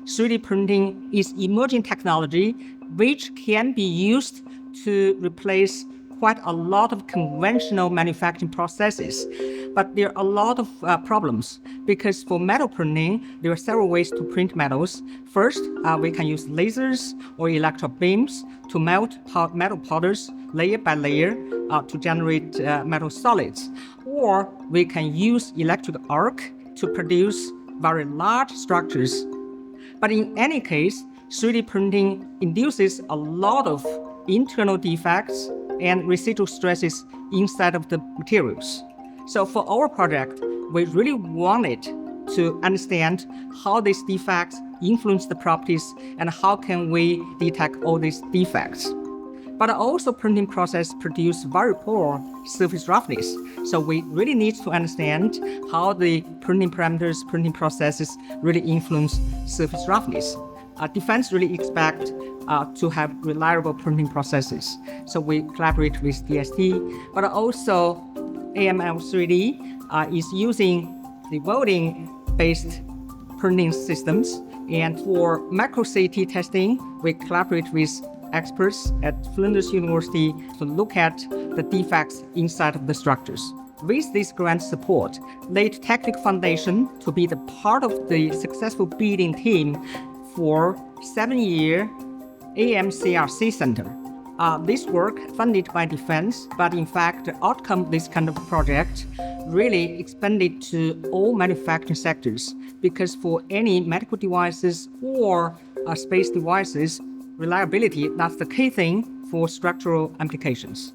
3D printing is emerging technology which can be used to replace quite a lot of conventional manufacturing processes. But there are a lot of problems, because for metal printing, there are several ways to print metals. First, we can use lasers or electron beams to melt metal powders layer by layer to generate metal solids. Or we can use electric arc to produce very large structures. But in any case, 3D printing induces a lot of internal defects and residual stresses inside of the materials. So for our project, we really wanted to understand how these defects influence the properties and how can we detect all these defects. But also printing process produce very poor surface roughness. So we really need to understand how the printing parameters, printing processes really influence surface roughness. Defense really expect to have reliable printing processes. So we collaborate with DST, but also AML3D is using the welding-based printing systems. And for micro-CT testing, we collaborate with experts at Flinders University to look at the defects inside of the structures. With this grant support, laid technical foundation to be the part of the successful bidding team for 7-year AMCRC Center. This work funded by Defense, but in fact, the outcome of this kind of project really expanded to all manufacturing sectors, because for any medical devices or space devices, reliability, that's the key thing for structural applications.